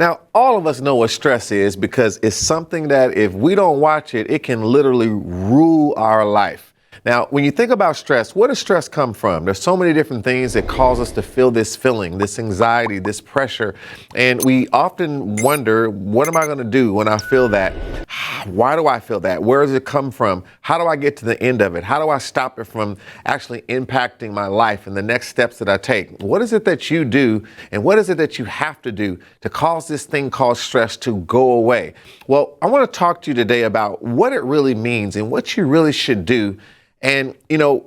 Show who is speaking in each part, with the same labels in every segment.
Speaker 1: Now, all of us know what stress is because it's something that if we don't watch it, it can literally rule our life. Now, when you think about stress, where does stress come from? There's so many different things that cause us to feel this feeling, this anxiety, this pressure. And we often wonder, what am I going to do when I feel that? Why do I feel that? Where does it come from? How do I get to the end of it? How do I stop it from actually impacting my life and the next steps that I take? What is it that you do and what is it that you have to do to cause this thing called stress to go away? Well, I want to talk to you today about what it really means and what you really should do. And,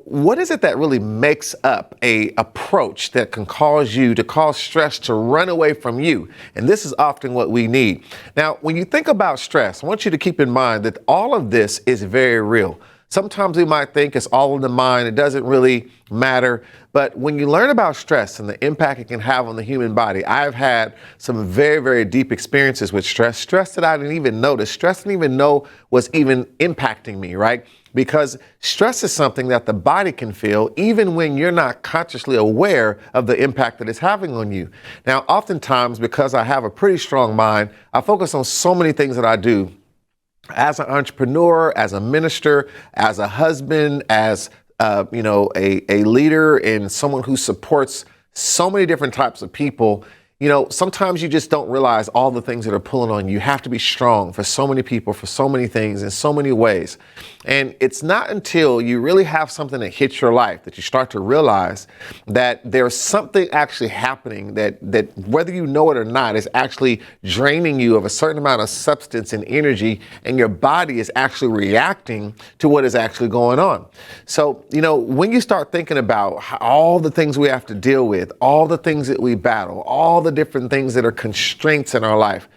Speaker 1: what is it that really makes up a approach that can cause you to cause stress to run away from you? And this is often what we need. Now, when you think about stress, I want you to keep in mind that all of this is very real. Sometimes we might think it's all in the mind. It doesn't really matter. But when you learn about stress and the impact it can have on the human body, I've had some very, very deep experiences with stress that I didn't even notice, stress I didn't even know was even impacting me, right? Because stress is something that the body can feel even when you're not consciously aware of the impact that it's having on you. Now, oftentimes, because I have a pretty strong mind, I focus on so many things that I do as an entrepreneur, as a minister, as a husband, as a leader and someone who supports so many different types of people. Sometimes you just don't realize all the things that are pulling on you. You have to be strong for so many people, for so many things, in so many ways. And it's not until you really have something that hits your life that you start to realize that there's something actually happening that whether you know it or not, is actually draining you of a certain amount of substance and energy, and your body is actually reacting to what is actually going on. So, when you start thinking about all the things we have to deal with, all the things that we battle, all the different things that are constraints in our life,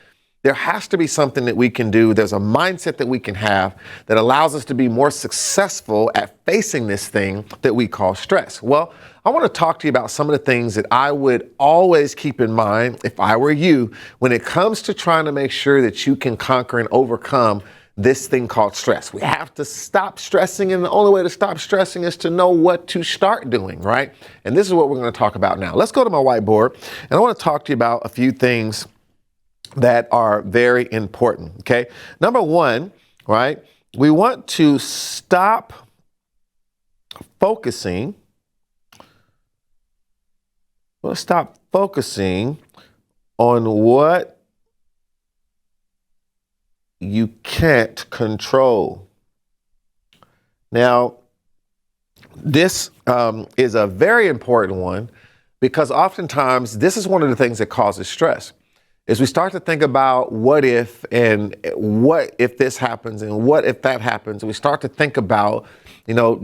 Speaker 1: there has to be something that we can do. There's a mindset that we can have that allows us to be more successful at facing this thing that we call stress. Well, I want to talk to you about some of the things that I would always keep in mind if I were you when it comes to trying to make sure that you can conquer and overcome this thing called stress. We have to stop stressing, and the only way to stop stressing is to know what to start doing, right? And this is what we're going to talk about now. Let's go to my whiteboard, and I want to talk to you about a few things that are very important, okay? Number one, right, we want to stop focusing. On what you can't control. Now, this is a very important one because oftentimes this is one of the things that causes stress. Is we start to think about what if, and what if this happens, and what if that happens. We start to think about,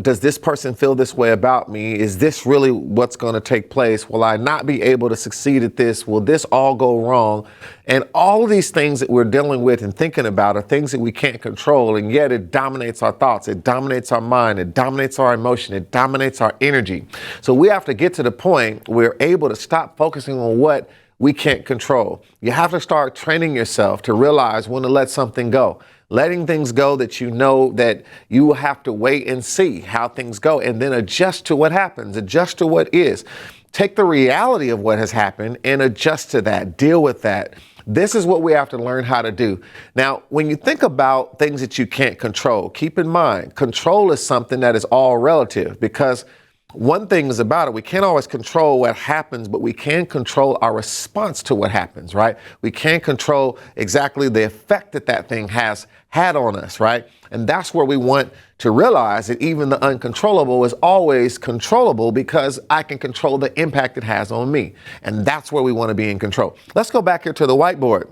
Speaker 1: does this person feel this way about me? Is this really what's going to take place? Will I not be able to succeed at this? Will this all go wrong? And all of these things that we're dealing with and thinking about are things that we can't control, and yet it dominates our thoughts, it dominates our mind, it dominates our emotion, it dominates our energy. So we have to get to the point where we're able to stop focusing on what we can't control. You have to start training yourself to realize when to let something go. Letting things go that you know that you will have to wait and see how things go, and then adjust to what happens, adjust to what is. Take the reality of what has happened and adjust to that, deal with that. This is what we have to learn how to do. Now, when you think about things that you can't control, keep in mind, control is something that is all relative, because one thing is about it, we can't always control what happens, but we can control our response to what happens, right? We can't control exactly the effect that thing has had on us, right? And that's where we want to realize that even the uncontrollable is always controllable, because I can control the impact it has on me. And that's where we want to be in control. Let's go back here to the whiteboard.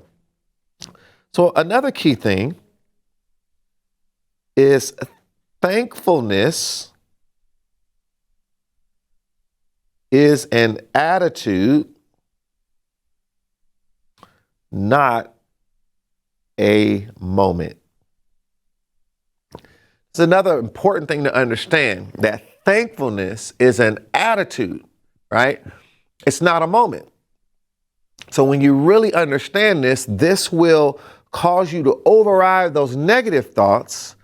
Speaker 1: So another key thing is thankfulness is an attitude, not a moment. It's another important thing to understand, that thankfulness is an attitude, right? It's not a moment. So when you really understand this, this will cause you to override those negative thoughts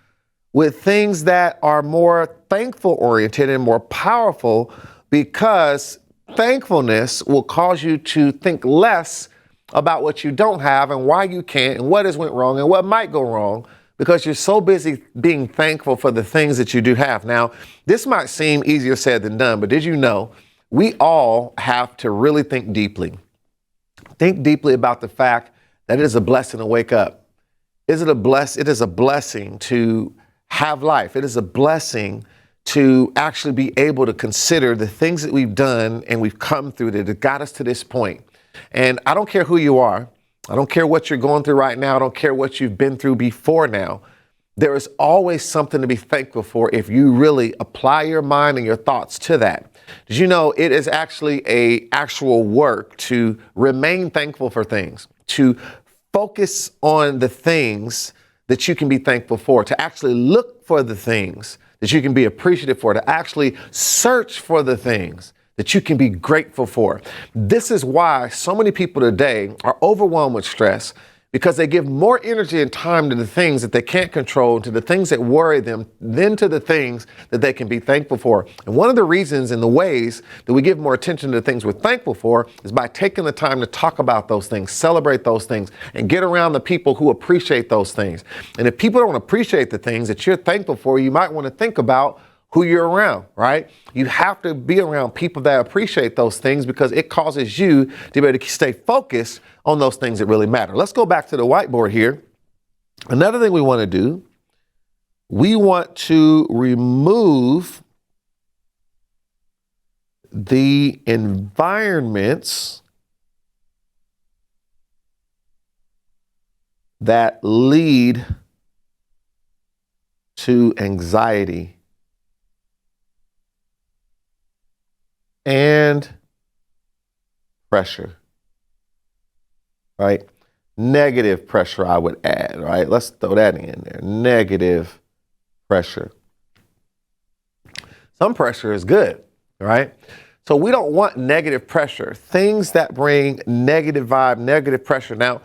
Speaker 1: with things that are more thankful oriented and more powerful, because thankfulness will cause you to think less about what you don't have and why you can't and what has went wrong and what might go wrong, because you're so busy being thankful for the things that you do have. Now, this might seem easier said than done, but did you know we all have to really think deeply? Think deeply about the fact that it is a blessing to wake up. It is a blessing to have life. It is a blessing to actually be able to consider the things that we've done and we've come through that have got us to this point. And I don't care who you are. I don't care what you're going through right now. I don't care what you've been through before now. There is always something to be thankful for if you really apply your mind and your thoughts to that. Did you know it is actually a actual work to remain thankful for things, to focus on the things that you can be thankful for, to actually look for the things that you can be appreciative for, to actually search for the things that you can be grateful for. This is why so many people today are overwhelmed with stress, because they give more energy and time to the things that they can't control, to the things that worry them, than to the things that they can be thankful for. And one of the reasons and the ways that we give more attention to the things we're thankful for is by taking the time to talk about those things, celebrate those things, and get around the people who appreciate those things. And if people don't appreciate the things that you're thankful for, you might want to think about who you're around, right? You have to be around people that appreciate those things, because it causes you to be able to stay focused on those things that really matter. Let's go back to the whiteboard here. Another thing we want to do, we want to remove the environments that lead to anxiety and pressure, right? Negative pressure, I would add, right? Let's throw that in there. Negative pressure. Some pressure is good, right? So we don't want negative pressure, things that bring negative vibe, negative pressure. Now,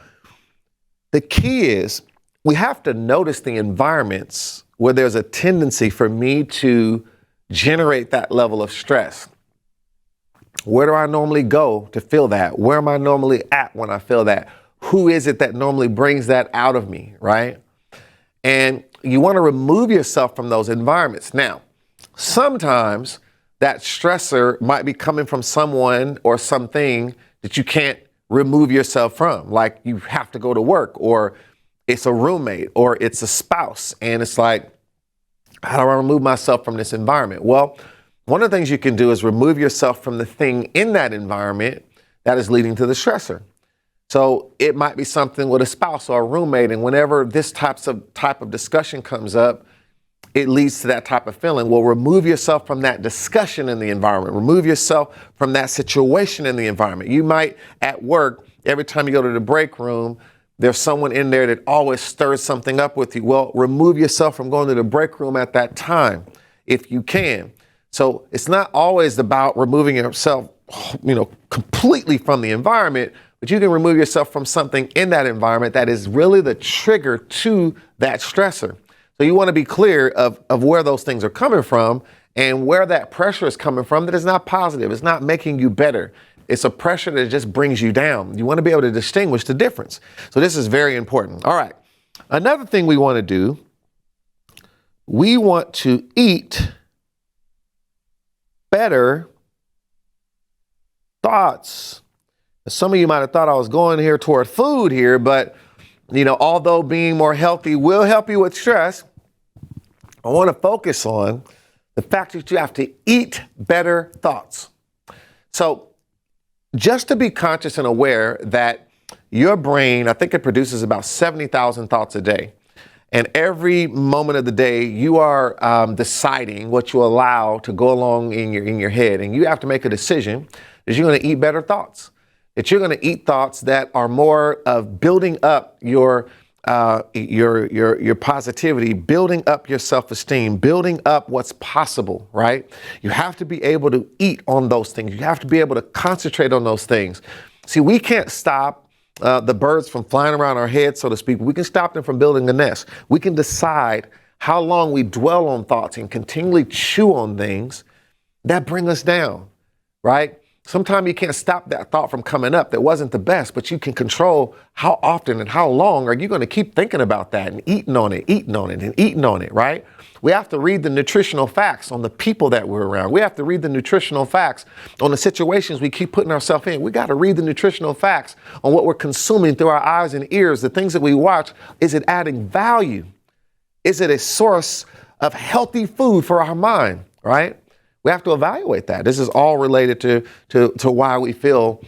Speaker 1: the key is we have to notice the environments where there's a tendency for me to generate that level of stress. Where do I normally go to feel that? Where am I normally at when I feel that? Who is it that normally brings that out of me, right? And you want to remove yourself from those environments. Now, sometimes that stressor might be coming from someone or something that you can't remove yourself from. Like you have to go to work, or it's a roommate, or it's a spouse. And it's like, how do I remove myself from this environment? Well, one of the things you can do is remove yourself from the thing in that environment that is leading to the stressor. So it might be something with a spouse or a roommate, and whenever this type of discussion comes up, it leads to that type of feeling. Well, remove yourself from that discussion in the environment. Remove yourself from that situation in the environment. You might, at work, every time you go to the break room, there's someone in there that always stirs something up with you. Well, remove yourself from going to the break room at that time, if you can. So it's not always about removing yourself, completely from the environment, but you can remove yourself from something in that environment that is really the trigger to that stressor. So you want to be clear of where those things are coming from and where that pressure is coming from that is not positive. It's not making you better. It's a pressure that just brings you down. You want to be able to distinguish the difference. So this is very important. All right. Another thing we want to do, we want to eat better thoughts. Some of you might have thought I was going here toward food here, but although being more healthy will help you with stress, I want to focus on the fact that you have to eat better thoughts. So just to be conscious and aware that your brain, I think it produces about 70,000 thoughts a day. And every moment of the day, you are deciding what you allow to go along in your head. And you have to make a decision that you're going to eat better thoughts, that you're going to eat thoughts that are more of building up your positivity, building up your self-esteem, building up what's possible, right? You have to be able to eat on those things. You have to be able to concentrate on those things. See, we can't stop the birds from flying around our heads, so to speak. We can stop them from building a nest. We can decide how long we dwell on thoughts and continually chew on things that bring us down, right? Sometimes you can't stop that thought from coming up that wasn't the best, but you can control how often and how long are you going to keep thinking about that and eating on it and eating on it, right? We have to read the nutritional facts on the people that we're around. We have to read the nutritional facts on the situations we keep putting ourselves in. We got to read the nutritional facts on what we're consuming through our eyes and ears, the things that we watch. Is it adding value? Is it a source of healthy food for our mind, right? We have to evaluate that. This is all related to why we feel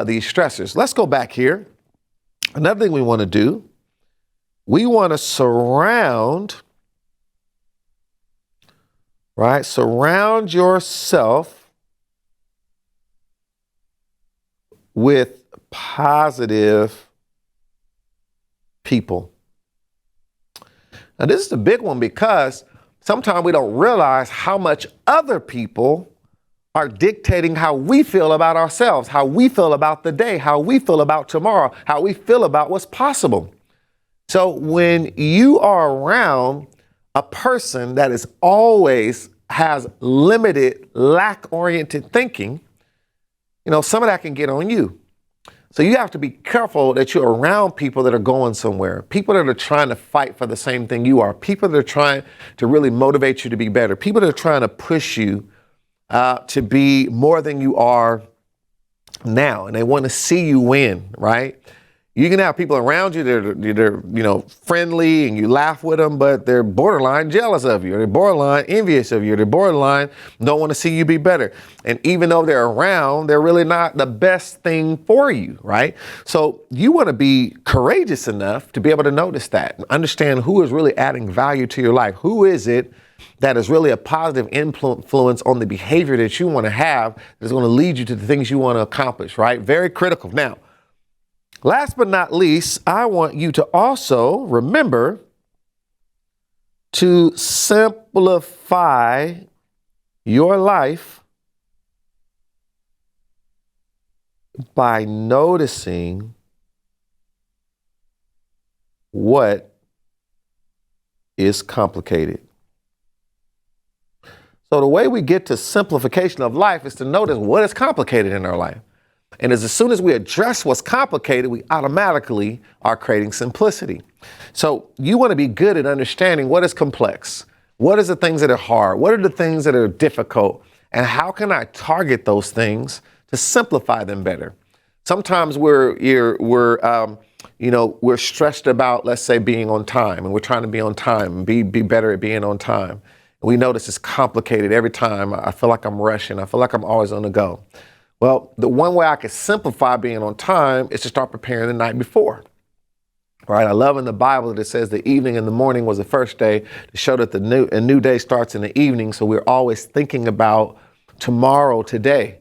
Speaker 1: these stressors. Let's go back here. Another thing we want to do, we want to surround yourself with positive people. Now, this is the big one because sometimes we don't realize how much other people are dictating how we feel about ourselves, how we feel about the day, how we feel about tomorrow, how we feel about what's possible. So when you are around a person that is always has limited, lack-oriented thinking, some of that can get on you. So you have to be careful that you're around people that are going somewhere, people that are trying to fight for the same thing you are, people that are trying to really motivate you to be better, people that are trying to push you to be more than you are now, and they want to see you win, right? You can have people around you that are friendly and you laugh with them, but they're borderline jealous of you, or they're borderline envious of you, or they're borderline don't want to see you be better. And even though they're around, they're really not the best thing for you, right? So you want to be courageous enough to be able to notice that and understand who is really adding value to your life. Who is it that is really a positive influence on the behavior that you want to have that's going to lead you to the things you want to accomplish, right? Very critical. Now, last but not least, I want you to also remember to simplify your life by noticing what is complicated. So the way we get to simplification of life is to notice what is complicated in our life. And as soon as we address what's complicated, we automatically are creating simplicity. So you want to be good at understanding what is complex. What is the things that are hard? What are the things that are difficult? And how can I target those things to simplify them better? Sometimes we're stressed about, let's say, being on time, and we're trying to be on time and be better at being on time. We notice it's complicated every time. I feel like I'm rushing. I feel like I'm always on the go. Well, the one way I could simplify being on time is to start preparing the night before. Right? I love in the Bible that it says the evening and the morning was the first day to show that a new day starts in the evening. So we're always thinking about tomorrow, today.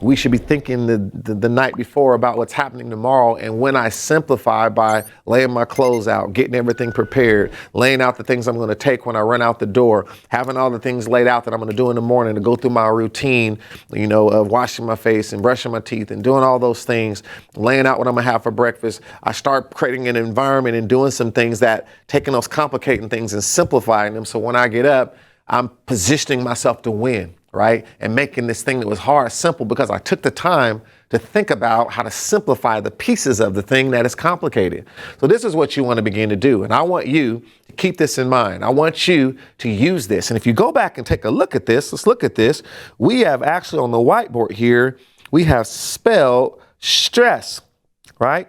Speaker 1: We should be thinking the night before about what's happening tomorrow. And when I simplify by laying my clothes out, getting everything prepared, laying out the things I'm going to take when I run out the door, having all the things laid out that I'm going to do in the morning to go through my routine, of washing my face and brushing my teeth and doing all those things, laying out what I'm going to have for breakfast. I start creating an environment and doing some things that taking those complicating things and simplifying them. So when I get up, I'm positioning myself to win. Right? And making this thing that was hard simple because I took the time to think about how to simplify the pieces of the thing that is complicated. So this is what you want to begin to do. And I want you to keep this in mind. I want you to use this. And if you go back and take a look at this, let's look at this. We have actually on the whiteboard here, we have spelled stress, right?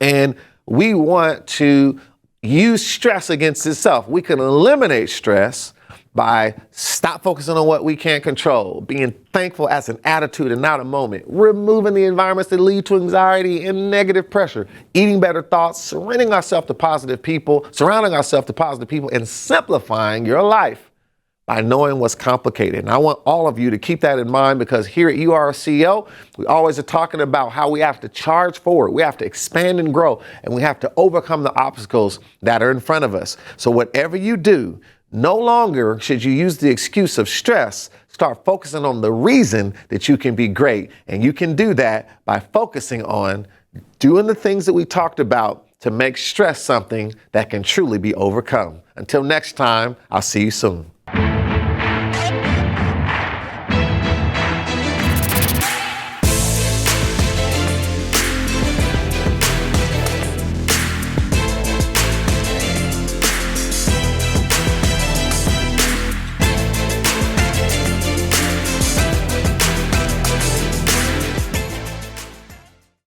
Speaker 1: And we want to use stress against itself. We can eliminate stress by stop focusing on what we can't control, being thankful as an attitude and not a moment, removing the environments that lead to anxiety and negative pressure, eating better thoughts, surrounding ourselves to positive people, and simplifying your life by knowing what's complicated. And I want all of you to keep that in mind because here at You Are a CEO, we always are talking about how we have to charge forward, we have to expand and grow, and we have to overcome the obstacles that are in front of us. So whatever you do, no longer should you use the excuse of stress. Start focusing on the reason that you can be great. And you can do that by focusing on doing the things that we talked about to make stress something that can truly be overcome. Until next time, I'll see you soon.